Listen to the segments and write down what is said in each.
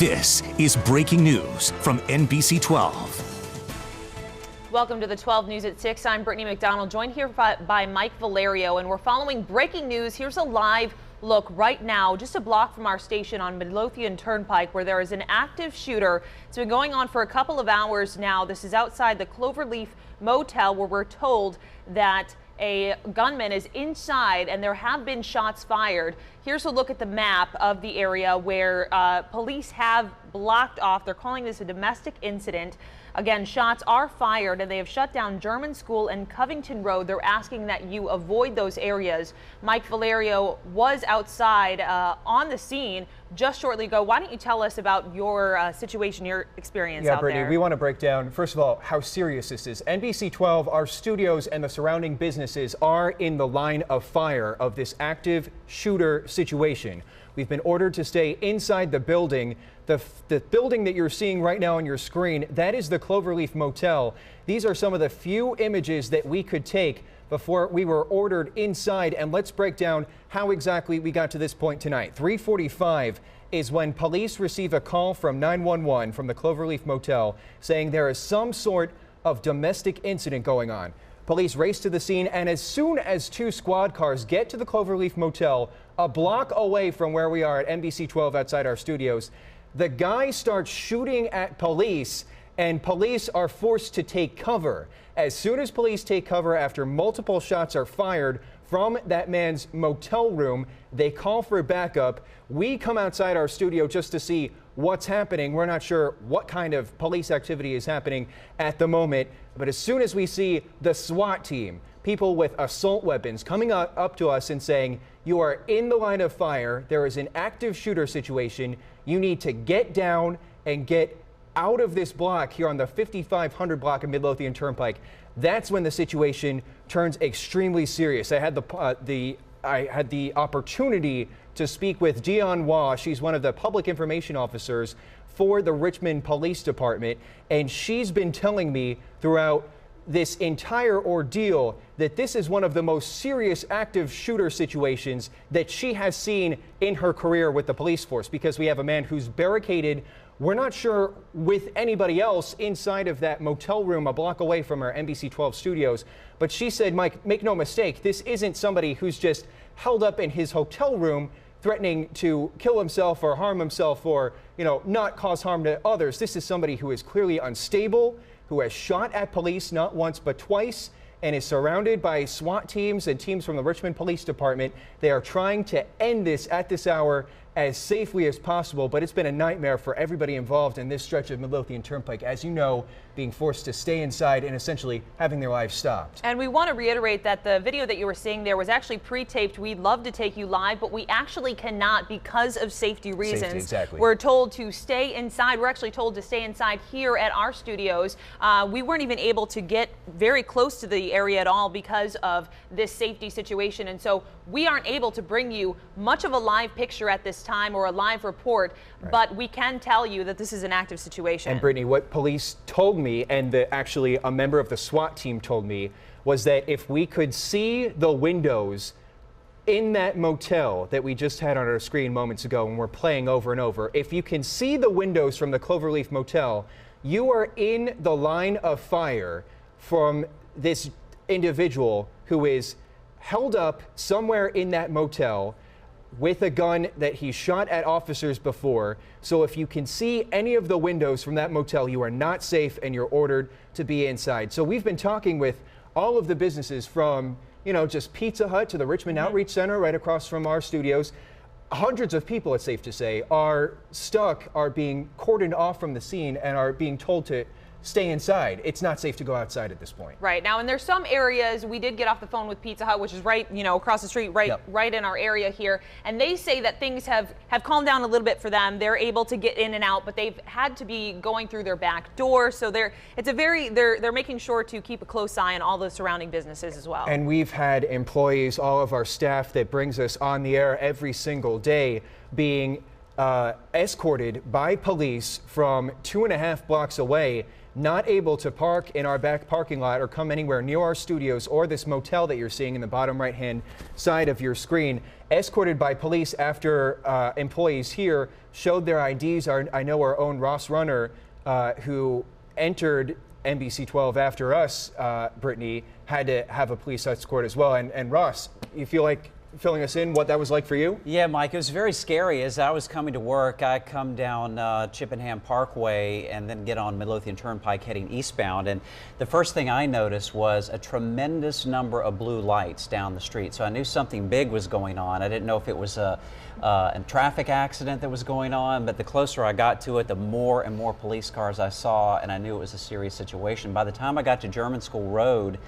This is breaking news from NBC12. Welcome to the 12 News at 6. I'm Britni McDonald, joined here by Mike Valerio, and we're following breaking news. Here's a live look right now, just a block from our station on Midlothian Turnpike, where there is an active shooter. It's been going on for a couple of hours now. This is outside the Cloverleaf Motel, where we're told that a gunman is inside and there have been shots fired. Here's a look at the map of the area where police have blocked off. They're calling this a domestic incident. Again, shots are fired and they have shut down German School and Covington Road. They're asking that you avoid those areas. Mike Valerio was outside on the scene just shortly ago. Why don't you tell us about your situation, your experience out there? Yeah, Britni, we want to break down, first of all, how serious this is. NBC12, our studios and the surrounding businesses are in the line of fire of this active shooter situation. We've been ordered to stay inside the building. The building that you're seeing right now on your screen, that is the Cloverleaf Motel. These are some of the few images that we could take before we were ordered inside. And let's break down how exactly we got to this point tonight. 3:45 is when police receive a call from 911 from the Cloverleaf Motel saying there is some sort of domestic incident going on. Police race to the scene, and as soon as two squad cars get to the Cloverleaf Motel, a block away from where we are at NBC12 outside our studios, the guy starts shooting at police, and police are forced to take cover. As soon as police take cover after multiple shots are fired from that man's motel room, they call for backup. We come outside our studio just to see what's happening. We're not sure what kind of police activity is happening at the moment, but as soon as we see the SWAT team, people with assault weapons coming up to us and saying, you are in the line of fire, there is an active shooter situation, you need to get down and get out of this block here on the 5500 block of Midlothian Turnpike. That's when the situation turns extremely serious. I had the opportunity to speak with Dion Waugh. She's one of the public information officers for the Richmond Police Department, and she's been telling me throughout this entire ordeal that this is one of the most serious active shooter situations that she has seen in her career with the police force, because we have a man who's barricaded, we're not sure with anybody else, inside of that motel room a block away from our NBC12 studios. But she said, Mike, make no mistake, this isn't somebody who's just held up in his hotel room threatening to kill himself or harm himself or, not cause harm to others. This is somebody who is clearly unstable, who has shot at police not once but twice, and is surrounded by SWAT teams and teams from the Richmond Police Department. They are trying to end this at this hour as safely as possible, but it's been a nightmare for everybody involved in this stretch of Midlothian Turnpike, as you know, being forced to stay inside and essentially having their lives stopped. And we want to reiterate that the video that you were seeing there was actually pre-taped. We'd love to take you live, but we actually cannot because of safety reasons. Safety, exactly. We're told to stay inside. We're actually told to stay inside here at our studios. We weren't even able to get very close to the area at all because of this safety situation. And so we aren't able to bring you much of a live picture at this time or a live report, right, but we can tell you that this is an active situation. And Britni, what police told me, and actually a member of the SWAT team told me, was that if we could see the windows in that motel that we just had on our screen moments ago and we're playing over and over, if you can see the windows from the Cloverleaf Motel, you are in the line of fire from this individual who is held up somewhere in that motel with a gun that he shot at officers before. So if you can see any of the windows from that motel, you are not safe and you're ordered to be inside. So we've been talking with all of the businesses from, just Pizza Hut to the Richmond Outreach Center right across from our studios. Hundreds of people, it's safe to say, are being cordoned off from the scene and are being told to stay inside. It's not safe to go outside at this point. Right. Now, and there's some areas, we did get off the phone with Pizza Hut, which is right, across the street, right in our area here. And they say that things have calmed down a little bit for them. They're able to get in and out, but they've had to be going through their back door. So they're making sure to keep a close eye on all the surrounding businesses as well. And we've had employees, all of our staff that brings us on the air every single day, being escorted by police from 2.5 blocks away not able to park in our back parking lot or come anywhere near our studios or this motel that you're seeing in the bottom right-hand side of your screen, escorted by police after employees here showed their IDs. I know our own Ross Runner, who entered NBC12 after us, Britni, had to have a police escort as well. And Ross, you feel like filling us in what that was like for you? Yeah, Mike, it was very scary. As I was coming to work, I come down Chippenham Parkway and then get on Midlothian Turnpike heading eastbound. And the first thing I noticed was a tremendous number of blue lights down the street. So I knew something big was going on. I didn't know if it was a traffic accident that was going on, but the closer I got to it, the more and more police cars I saw, and I knew it was a serious situation. By the time I got to German School Road,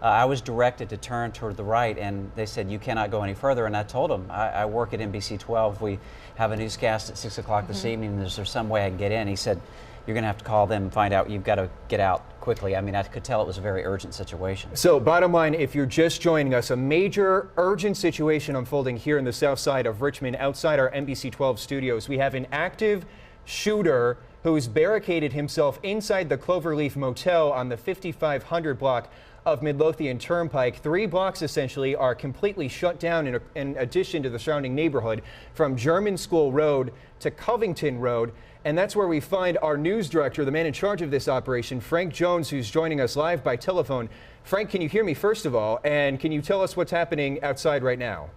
I was directed to turn toward the right, and they said, you cannot go any further. And I told them, I work at NBC12. We have a newscast at 6 o'clock this evening. Is there some way I can get in? He said, you're going to have to call them and find out. You've got to get out quickly. I mean, I could tell it was a very urgent situation. So bottom line, if you're just joining us, a major urgent situation unfolding here in the south side of Richmond outside our NBC12 studios. We have an active shooter who's barricaded himself inside the Cloverleaf Motel on the 5500 block of Midlothian Turnpike. 3 blocks essentially are completely shut down in addition to the surrounding neighborhood from German School Road to Covington Road. And that's where we find our news director, the man in charge of this operation, Frank Jones, who's joining us live by telephone. Frank, can you hear me first of all? And can you tell us what's happening outside right now?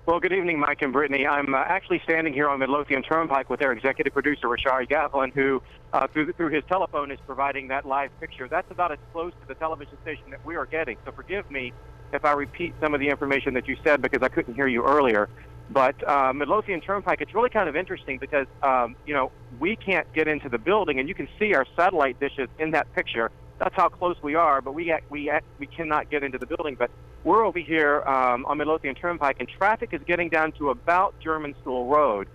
Well, good evening, Mike and Britni. I'm actually standing here on Midlothian Turnpike with our executive producer, Rashari Gavlin, who, through his telephone, is providing that live picture. That's about as close to the television station that we are getting. So forgive me if I repeat some of the information that you said because I couldn't hear you earlier. But Midlothian Turnpike, it's really kind of interesting because, you know, we can't get into the building, and you can see our satellite dishes in that picture. That's how close we are, but we cannot get into the building. But we're over here on Midlothian Turnpike, and traffic is getting down to about German School Road.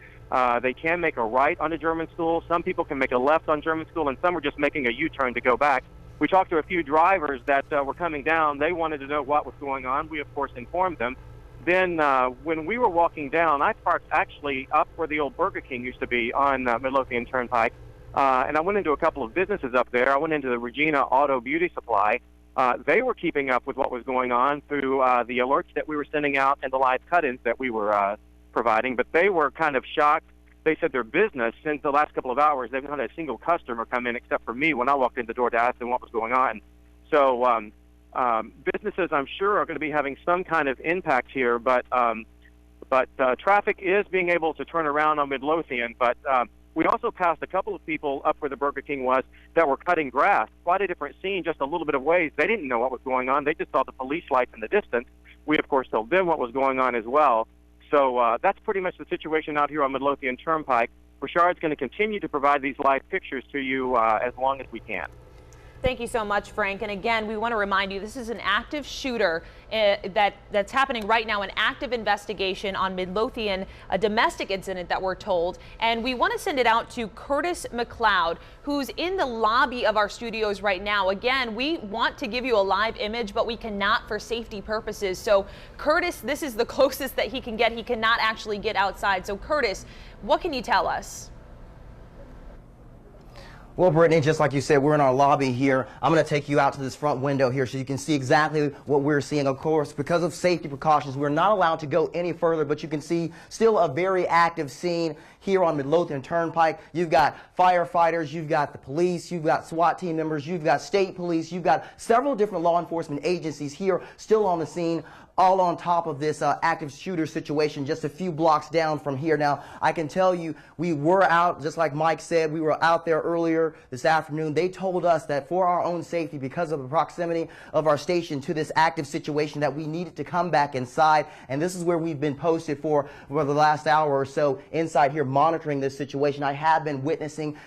They can make a right onto German School. Some people can make a left on German School, and some are just making a U-turn to go back. We talked to a few drivers that were coming down. They wanted to know what was going on. We, of course, informed them. Then when we were walking down, I parked actually up where the old Burger King used to be on Midlothian Turnpike. And I went into a couple of businesses up there. I went into the Regina Auto Beauty Supply. They were keeping up with what was going on through the alerts that we were sending out and the live cut-ins that we were providing. But they were kind of shocked. They said their business, since the last couple of hours, they've not had a single customer come in except for me when I walked in the door to ask them what was going on. So businesses, I'm sure, are going to be having some kind of impact here. But traffic is being able to turn around on Midlothian. But we also passed a couple of people up where the Burger King was that were cutting grass. Quite a different scene, just a little bit of ways. They didn't know what was going on. They just saw the police lights in the distance. We, of course, told them what was going on as well. So that's pretty much the situation out here on Midlothian Turnpike. Rashard's going to continue to provide these live pictures to you as long as we can. Thank you so much, Frank. And again, we want to remind you, this is an active shooter that's happening right now, an active investigation on Midlothian, a domestic incident that we're told. And we want to send it out to Curtis McLeod, who's in the lobby of our studios right now. Again, we want to give you a live image, but we cannot for safety purposes. So Curtis, this is the closest that he can get. He cannot actually get outside. So Curtis, what can you tell us? Well, Britni, just like you said, we're in our lobby here. I'm going to take you out to this front window here so you can see exactly what we're seeing. Of course, because of safety precautions, we're not allowed to go any further, but you can see still a very active scene here on Midlothian Turnpike. You've got firefighters, you've got the police, you've got SWAT team members, you've got state police, you've got several different law enforcement agencies here still on the scene, all on top of this active shooter situation just a few blocks down from here. Now, I can tell you, we were out, just like Mike said, we were out there earlier this afternoon. They told us that for our own safety, because of the proximity of our station to this active situation, that we needed to come back inside. And this is where we've been posted for the last hour or so inside here monitoring this situation. I have been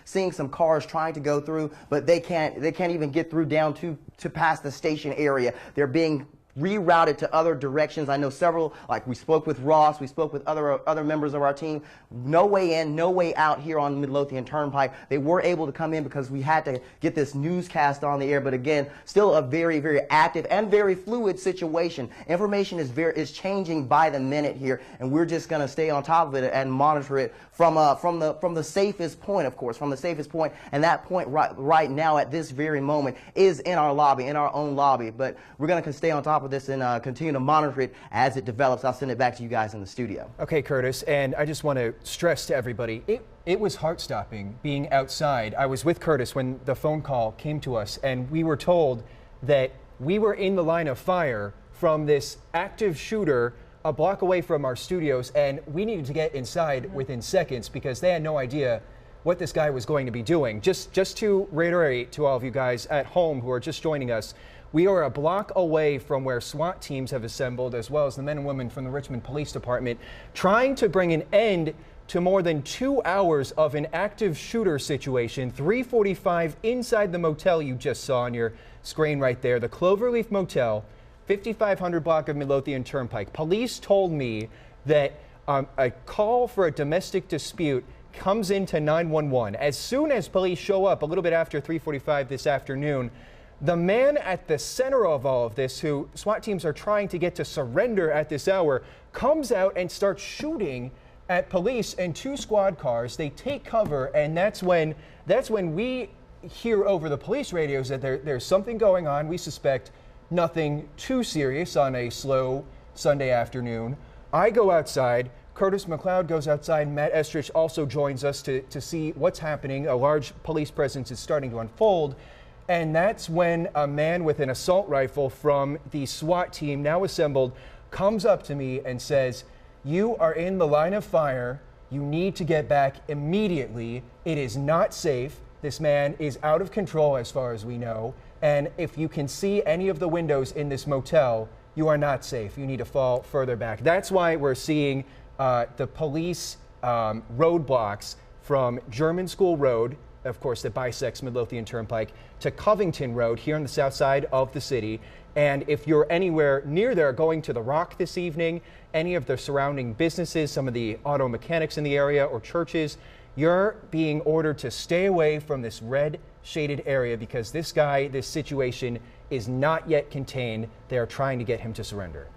seeing some cars trying to go through, but they can't even get through down to past the station area. They're being rerouted to other directions. I know several, like we spoke with Ross, we spoke with other members of our team. No way in, no way out here on Midlothian Turnpike. They were able to come in because we had to get this newscast on the air, but again, still a very, very active and very fluid situation. Information is changing by the minute here, and we're just going to stay on top of it and monitor it from the safest point, of course, from the safest point, and that point right now at this very moment is in our lobby, in our own lobby. But we're going to stay on top of this and continue to monitor it as it develops. I'll send it back to you guys in the studio. Okay, Curtis, and I just want to stress to everybody, it was heart-stopping being outside. I was with Curtis when the phone call came to us, and we were told that we were in the line of fire from this active shooter a block away from our studios, and we needed to get inside within seconds because they had no idea what this guy was going to be doing. Just to reiterate to all of you guys at home who are just joining us, we are a block away from where SWAT teams have assembled, as well as the men and women from the Richmond Police Department, trying to bring an end to more than 2 hours of an active shooter situation. 3:45 inside the motel you just saw on your screen right there, the Cloverleaf Motel, 5500 block of Midlothian Turnpike. Police told me that a call for a domestic dispute comes into 911. As soon as police show up a little bit after 3:45 this afternoon, the man at the center of all of this, who SWAT teams are trying to get to surrender at this hour, comes out and starts shooting at police and 2 squad cars. They take cover, and that's when we hear over the police radios that there's something going on. We suspect nothing too serious on a slow Sunday afternoon. I go outside. Curtis McLeod goes outside. Matt Estrich also joins us to see what's happening. A large police presence is starting to unfold. And that's when a man with an assault rifle from the SWAT team, now assembled, comes up to me and says, "You are in the line of fire. You need to get back immediately. It is not safe. This man is out of control as far as we know. And if you can see any of the windows in this motel, you are not safe. You need to fall further back." That's why we're seeing the police roadblocks from German School Road, of course, that bisects Midlothian Turnpike, to Covington Road here on the south side of the city. And if you're anywhere near there going to the Rock this evening, any of the surrounding businesses, some of the auto mechanics in the area or churches, you're being ordered to stay away from this red shaded area because this guy, this situation is not yet contained. They are trying to get him to surrender.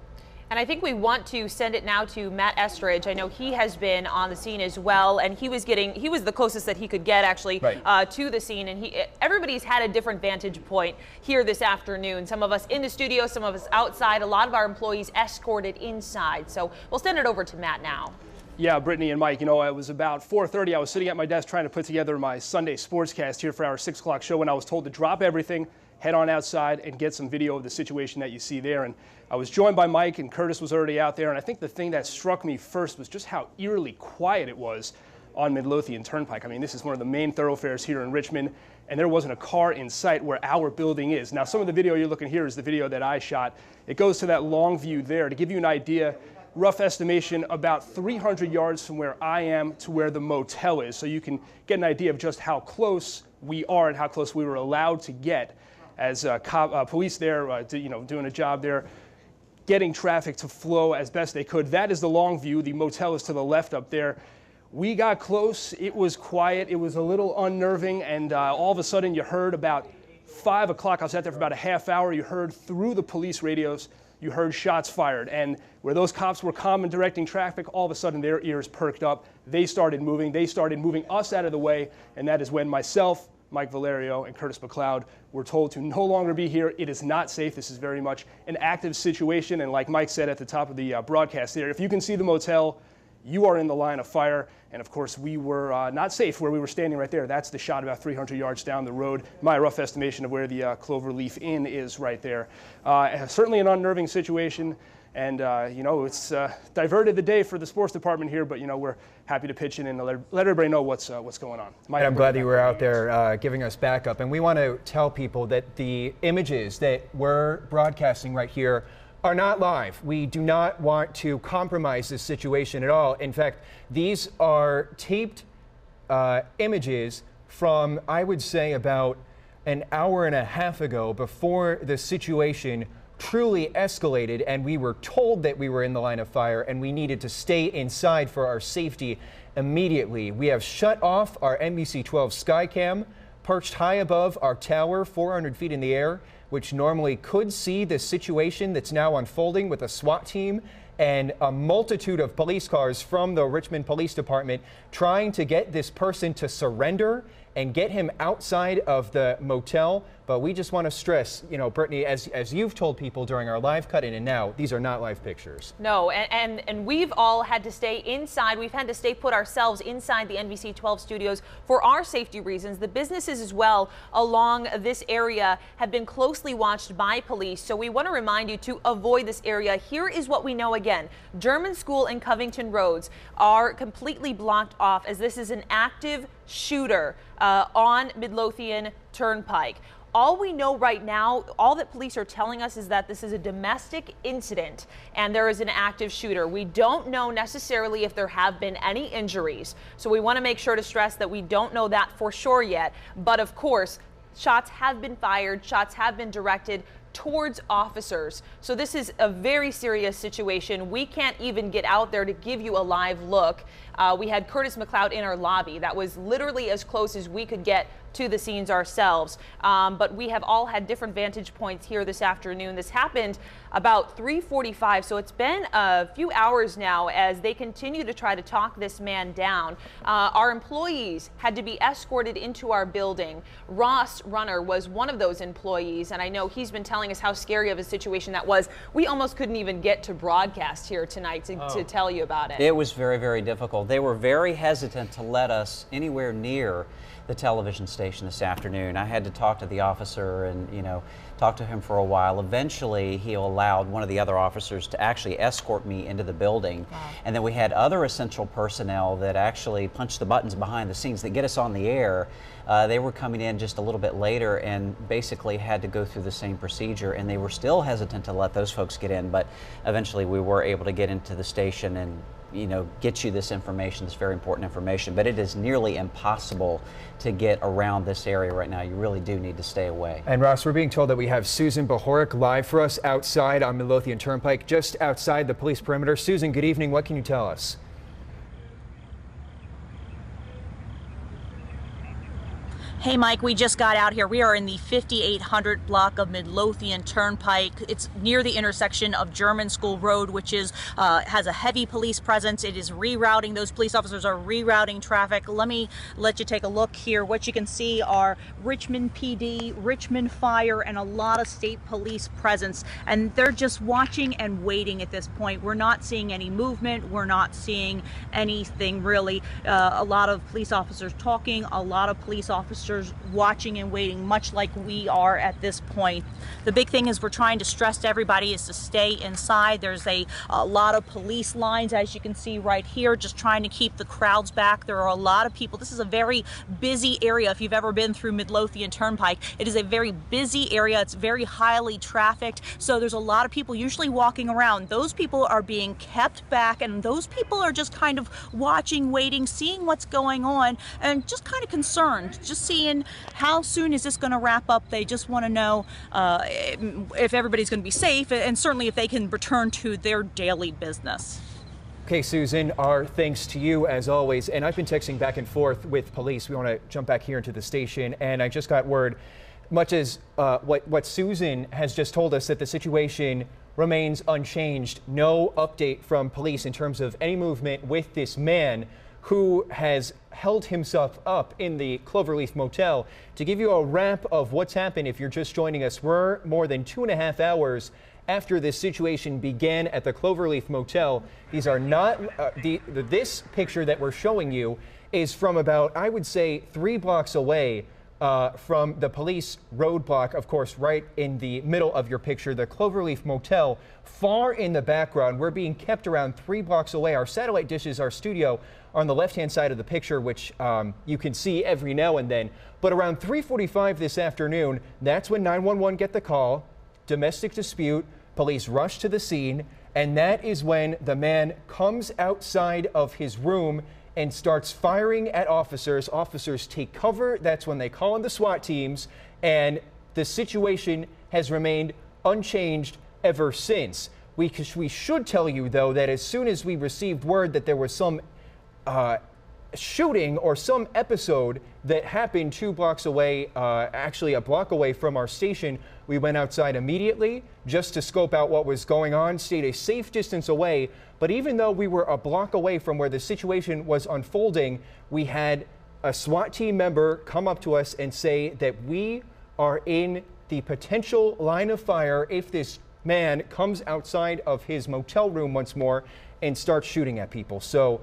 And I think we want to send it now to Matt Estrich. I know he has been on the scene as well, and he was the closest that he could get actually to the scene. And everybody's had a different vantage point here this afternoon. Some of us in the studio, some of us outside. A lot of our employees escorted inside. So we'll send it over to Matt now. Yeah, Brittany and Mike, you know, it was about 4:30. I was sitting at my desk trying to put together my Sunday sportscast here for our 6 o'clock show when I was told to drop everything, head on outside, and get some video of the situation that you see there. And I was joined by Mike, and Curtis was already out there. And I think the thing that struck me first was just how eerily quiet it was on Midlothian Turnpike. I mean, this is one of the main thoroughfares here in Richmond, and there wasn't a car in sight where our building is. Now, some of the video you're looking here is the video that I shot. It goes to that long view there. To give you an idea, rough estimation, about 300 yards from where I am to where the motel is. So you can get an idea of just how close we are and how close we were allowed to get as police there, doing a job there, getting traffic to flow as best they could. That is the long view. The motel is to the left up there. We got close. It was quiet. It was a little unnerving. And all of a sudden you heard about 5 o'clock. I was out there for about a half hour. You heard through the police radios, you heard shots fired. And where those cops were calm and directing traffic, all of a sudden their ears perked up. They started moving. They started moving us out of the way. And that is when myself, Mike Valerio, and Curtis McLeod were told to no longer be here. It is not safe. This is very much an active situation. And like Mike said at the top of the broadcast there, if you can see the motel, you are in the line of fire. And of course, we were not safe where we were standing right there. That's the shot about 300 yards down the road. My rough estimation of where the Cloverleaf Inn is right there. Certainly an unnerving situation. And, it's diverted the day for the sports department here, but, we're happy to pitch in and let everybody know what's going on. And I'm glad that you were out there giving us backup. And we want to tell people that the images that we're broadcasting right here are not live. We do not want to compromise this situation at all. In fact, these are taped images from, I would say, about an hour and a half ago, before the situation truly escalated, and we were told that we were in the line of fire and we needed to stay inside for our safety immediately. We have shut off our NBC12 Skycam, perched high above our tower 400 feet in the air, which normally could see the situation that's now unfolding with a SWAT team and a multitude of police cars from the Richmond Police Department trying to get this person to surrender and get him outside of the motel. But we just want to stress, you know, Britni, as you've told people during our live cut-in and now, these are not live pictures. No, and we've all had to stay inside. We've had to stay put ourselves inside the NBC12 studios for our safety reasons. The businesses as well along this area have been closely watched by police. So we want to remind you to avoid this area. Here is what we know again. German School and Covington roads are completely blocked off as this is an active shooter on Midlothian Turnpike. All we know right now, all that police are telling us is that this is a domestic incident and there is an active shooter. We don't know necessarily if there have been any injuries. So we want to make sure to stress that we don't know that for sure yet. But of course, shots have been fired, shots have been directed towards officers. So this is a very serious situation. We can't even get out there to give you a live look. We had Curtis McLeod in our lobby. That was literally as close as we could get to the scenes ourselves. But we have all had different vantage points here this afternoon. This happened about 3:45, so it's been a few hours now as they continue to try to talk this man down. Our employees had to be escorted into our building. Ross Runner was one of those employees, and I know he's been telling us how scary of a situation that was. We almost couldn't even get to broadcast here tonight to tell you about it. It was very, very difficult. They were very hesitant to let us anywhere near the television station this afternoon. I had to talk to the officer and, you know, talk to him for a while. Eventually, he allowed one of the other officers to actually escort me into the building. Wow. And then we had other essential personnel that actually punched the buttons behind the scenes that get us on the air. They were coming in just a little bit later and basically had to go through the same procedure, and they were still hesitant to let those folks get in, but eventually we were able to get into the station and, you know, get you this information, this very important information. But it is nearly impossible to get around this area right now. You really do need to stay away. And Ross, we're being told that we have Susan Bohoric live for us outside on Midlothian Turnpike, just outside the police perimeter. Susan, good evening. What can you tell us? Hey Mike, we just got out here. We are in the 5800 block of Midlothian Turnpike. It's near the intersection of German School Road, which is has a heavy police presence. It is rerouting. Those police officers are rerouting traffic. Let me let you take a look here. What you can see are Richmond PD, Richmond Fire, and a lot of state police presence. And they're just watching and waiting at this point. We're not seeing any movement. We're not seeing anything really. A lot of police officers talking, a lot of police officers watching and waiting, much like we are at this point. The big thing is we're trying to stress to everybody is to stay inside. There's a lot of police lines, as you can see right here, just trying to keep the crowds back. There are a lot of people. This is a very busy area. If you've ever been through Midlothian Turnpike, it is a very busy area. It's very highly trafficked. So there's a lot of people usually walking around. Those people are being kept back, and those people are just kind of watching, waiting, seeing what's going on, and just kind of concerned, just seeing how soon is this going to wrap up. They just want to know if everybody's going to be safe, and certainly if they can return to their daily business. Okay, Susan, our thanks to you as always. And I've been texting back and forth with police. We want to jump back here into the station, and I just got word, much as what Susan has just told us, that the situation remains unchanged. No update from police in terms of any movement with this man who has held himself up in the Cloverleaf Motel. To give you a wrap of what's happened, if you're just joining us, we're more than 2.5 hours after this situation began at the Cloverleaf Motel. These are not, this picture that we're showing you is from about, I would say, 3 blocks away from the police roadblock, of course, right in the middle of your picture, the Cloverleaf Motel, far in the background. We're being kept around 3 blocks away. Our satellite dishes, our studio, on the left-hand side of the picture, which you can see every now and then. But around 3:45 this afternoon, that's when 911 get the call, domestic dispute, police rush to the scene, and that is when the man comes outside of his room and starts firing at officers. Officers take cover. That's when they call in the SWAT teams, and the situation has remained unchanged ever since. We should tell you, though, that as soon as we received word that there was some shooting or some episode that happened 2 blocks away, actually a block away from our station, we went outside immediately just to scope out what was going on, stayed a safe distance away. But even though we were a block away from where the situation was unfolding, we had a SWAT team member come up to us and say that we are in the potential line of fire if this man comes outside of his motel room once more and starts shooting at people. So,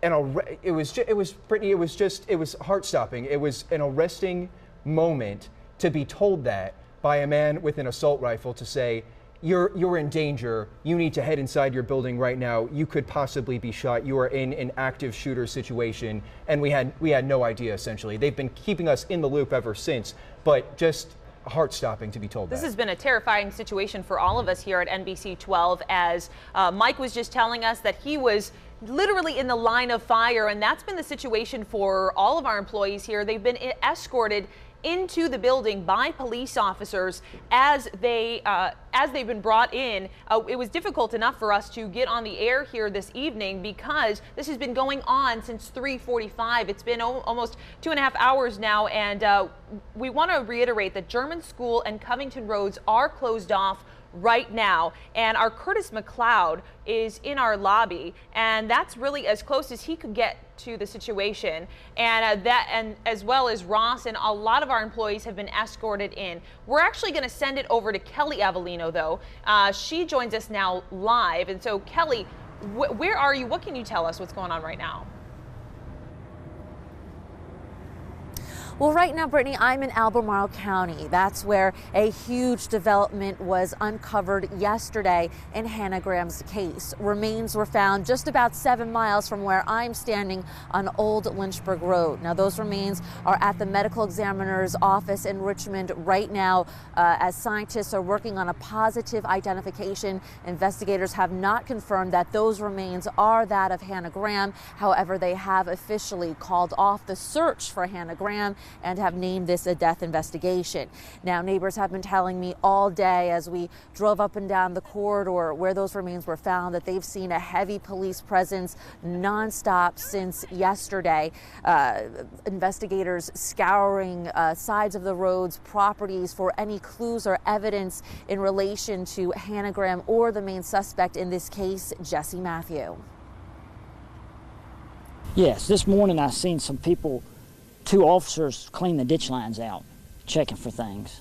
and it was heart-stopping. It was an arresting moment to be told that by a man with an assault rifle, to say, you're in danger. You need to head inside your building right now. You could possibly be shot. You are in an active shooter situation. And we had no idea, essentially. They've been keeping us in the loop ever since, but just heart-stopping to be told that. This has been a terrifying situation for all of us here at NBC12, as Mike was just telling us that he was literally in the line of fire, and that's been the situation for all of our employees here. They've been escorted into the building by police officers as they've been brought in. It was difficult enough for us to get on the air here this evening because this has been going on since 3:45. It's been almost 2.5 hours now, and we want to reiterate that German School and Covington roads are closed off right now, and our Curtis McLeod is in our lobby, and that's really as close as he could get to the situation, and and as well as Ross and a lot of our employees have been escorted in. We're actually going to send it over to Kelly Avellino, though. She joins us now live, and so Kelly, where are you? What can you tell us what's going on right now? Well, right now, Brittany, I'm in Albemarle County. That's where a huge development was uncovered yesterday in Hannah Graham's case. Remains were found just about 7 miles from where I'm standing on Old Lynchburg Road. Now, those remains are at the medical examiner's office in Richmond right now, as scientists are working on a positive identification. Investigators have not confirmed that those remains are that of Hannah Graham. However, they have officially called off the search for Hannah Graham and have named this a death investigation. Now, neighbors have been telling me all day as we drove up and down the corridor where those remains were found that they've seen a heavy police presence nonstop since yesterday. Investigators scouring sides of the roads, properties for any clues or evidence in relation to Hannah Graham or the main suspect in this case, Jesse Matthew. Yes, this morning I seen some people, 2 officers, clean the ditch lines out, checking for things.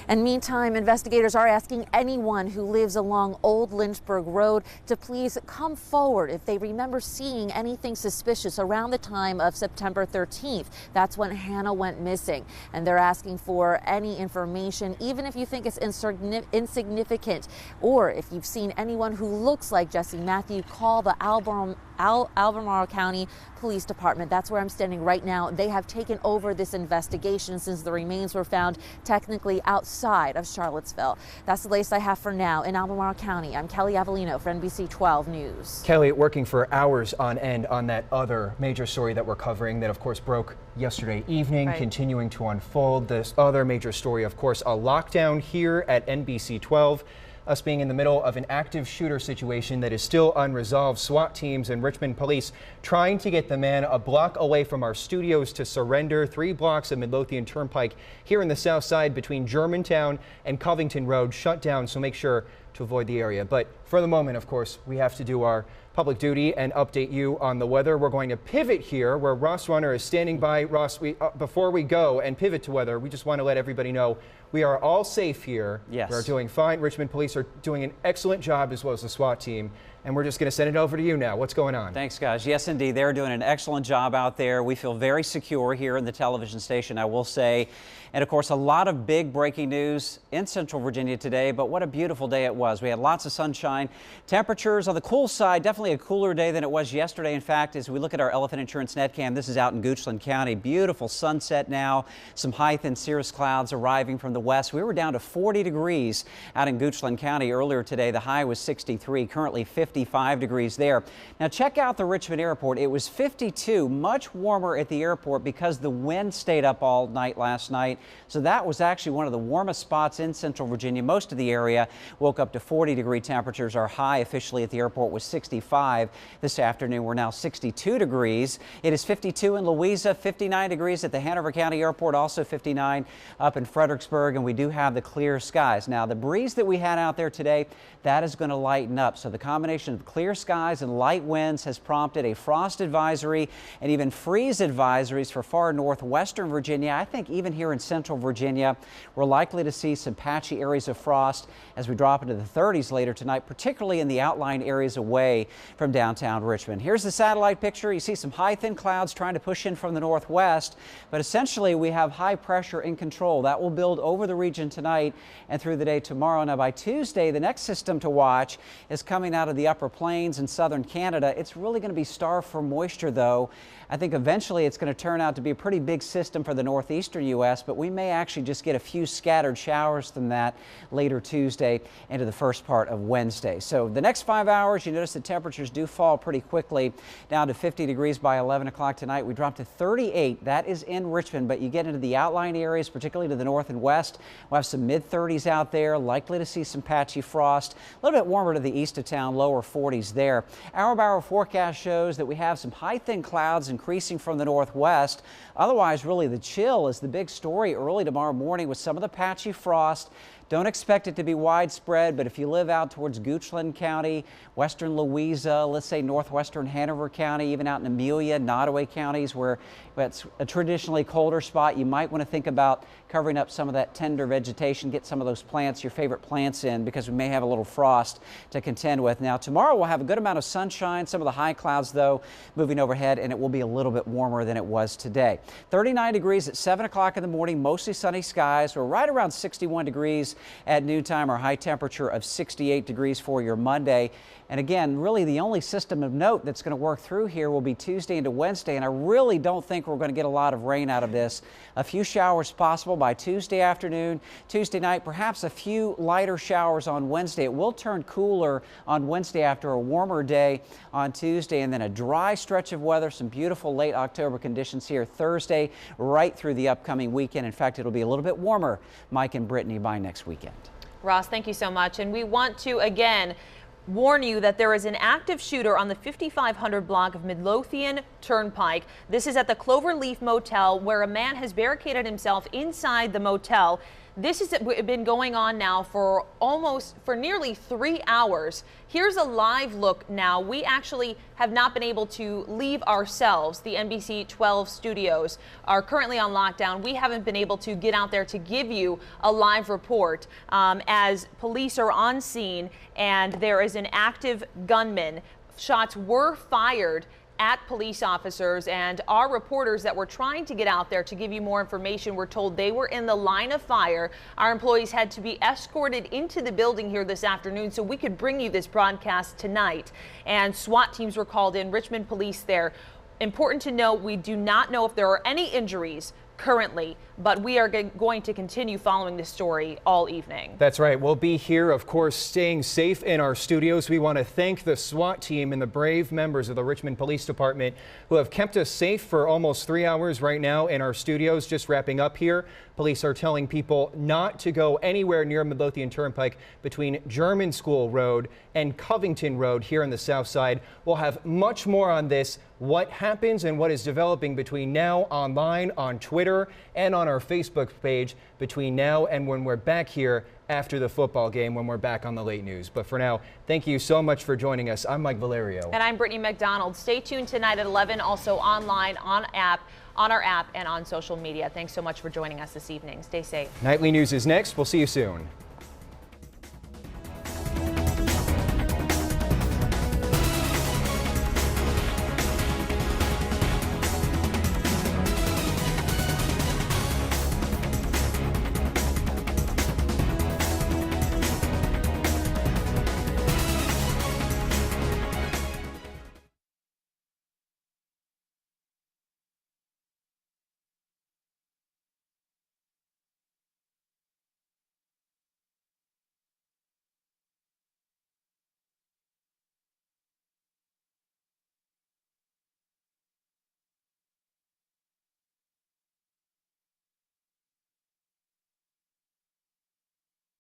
And meantime, investigators are asking anyone who lives along Old Lynchburg Road to please come forward if they remember seeing anything suspicious around the time of September 13th. That's when Hannah went missing. And they're asking for any information, even if you think it's insignificant, or if you've anyone anyone who looks like Jesse Matthew, call the Albemarle County Police Department. That's where I'm standing right now. They have taken over this investigation since the remains were found technically outside of Charlottesville. That's the latest I have for now in Albemarle County. I'm Kelly Avellino for NBC12 News. Kelly, working for hours on end on that other major story that we're covering that, of course, broke yesterday evening, continuing to unfold. This other major story, of course, a lockdown here at NBC12. Us being in the middle of an active shooter situation that is still unresolved. SWAT teams and Richmond police trying to get the man a block away from our studios to surrender. 3 blocks of Midlothian Turnpike here in the south side between Germantown and Covington Road shut down, so make sure to avoid the area. But for the moment, of course, we have to do our public duty and update you on the weather. We're going to pivot here where Ross Runner is standing by. Ross, before we go and pivot to weather, we just want to let everybody know we are all safe here. Yes. We're doing fine. Richmond police are doing an excellent job, as well as the SWAT team. And we're just going to send it over to you now. What's going on? Thanks, guys. Yes, indeed. They're doing an excellent job out there. We feel very secure here in the television station, I will say. And, of course, a lot of big breaking news in Central Virginia today. But what a beautiful day it was. We had lots of sunshine. Temperatures on the cool side, definitely a cooler day than it was yesterday. In fact, as we look at our Elephant Insurance Netcam, this is out in Goochland County. Beautiful sunset now. Some high thin cirrus clouds arriving from the west. We were down to 40 degrees out in Goochland County earlier today. The high was 63, currently 50. 55 degrees there. Now check out the Richmond airport. It was 52, much warmer at the airport because the wind stayed up all night last night. So that was actually one of the warmest spots in Central Virginia. Most of the area woke up to 40-degree temperatures. Our high officially at the airport was 65. This afternoon we're now 62 degrees. It is 52 in Louisa, 59 degrees at the Hanover County Airport, also 59 up in Fredericksburg, and we do have the clear skies. Now the breeze that we had out there today, that is going to lighten up. So the combination of clear skies and light winds has prompted a frost advisory and even freeze advisories for far northwestern Virginia. I think even here in central Virginia, we're likely to see some patchy areas of frost as we drop into the 30s later tonight, particularly in the outlying areas away from downtown Richmond. Here's the satellite picture. You see some high thin clouds trying to push in from the northwest, but essentially we have high pressure in control. That will build over the region tonight and through the day tomorrow. Now by Tuesday, the next system to watch is coming out of the upper plains in southern Canada. It's really going to be starved for moisture though. I think eventually it's going to turn out to be a pretty big system for the northeastern U.S., but we may actually just get a few scattered showers from that later Tuesday into the first part of Wednesday. So the next 5 hours, you notice the temperatures do fall pretty quickly down to 50 degrees by 11 o'clock tonight. We drop to 38. That is in Richmond, but you get into the outlying areas, particularly to the north and west. We'll have some mid-30s out there, likely to see some patchy frost. A little bit warmer to the east of town, lower 40s there. Hour-by-hour forecast shows that we have some high thin clouds increasing from the northwest. Otherwise, really the chill is the big story early tomorrow morning with some of the patchy frost. Don't expect it to be widespread, but if you live out towards Goochland County, western Louisa, let's say northwestern Hanover County, even out in Amelia, Nottoway counties where it's a traditionally colder spot, you might want to think about covering up some of that tender vegetation, get some of those plants, your favorite plants in, because we may have a little frost to contend with. Now tomorrow we'll have a good amount of sunshine, some of the high clouds though moving overhead, and it will be a little bit warmer than it was today. 39 degrees at 7 o'clock in the morning, mostly sunny skies. We're right around 61 degrees at noontime, our high temperature of 68 degrees for your Monday. And again, really the only system of note that's going to work through here will be Tuesday into Wednesday, and I really don't think we're going to get a lot of rain out of this. A few showers possible by Tuesday afternoon, Tuesday night, perhaps a few lighter showers on Wednesday. It will turn cooler on Wednesday after a warmer day on Tuesday, and then a dry stretch of weather, some beautiful late October conditions here Thursday right through the upcoming weekend. In fact, it'll be a little bit warmer, Mike and Brittany, by next weekend. Ross, thank you so much. And we want to again warn you that there is an active shooter on the 5500 block of Midlothian Turnpike. This is at the Cloverleaf Motel, where a man has barricaded himself inside the motel. This has been going on now for nearly 3 hours. Here's a live look now. We actually have not been able to leave ourselves. The NBC12 studios are currently on lockdown. We haven't been able to get out there to give you a live report as police are on scene and there is an active gunman. Shots were fired at police officers, and our reporters that were trying to get out there to give you more information were told they were in the line of fire. Our employees had to be escorted into the building here this afternoon so we could bring you this broadcast tonight, and SWAT teams were called in, Richmond police there. Important to note, we do not know if there are any injuries currently, but we are going to continue following this story all evening. That's right. We'll be here, of course, staying safe in our studios. We want to thank the SWAT team and the brave members of the Richmond Police Department who have kept us safe for almost 3 hours right now in our studios. Just wrapping up here, police are telling people not to go anywhere near Midlothian Turnpike between German School Road and Covington Road here on the south side. We'll have much more on this, what happens and what is developing between now online, on Twitter, and on our Facebook page between now and when we're back here after the football game, when we're back on the late news. But for now, thank you so much for joining us. I'm Mike Valerio. And I'm Britni McDonald. Stay tuned tonight at 11, also online, on our app, and on social media. Thanks so much for joining us this evening. Stay safe. Nightly news is next. We'll see you soon.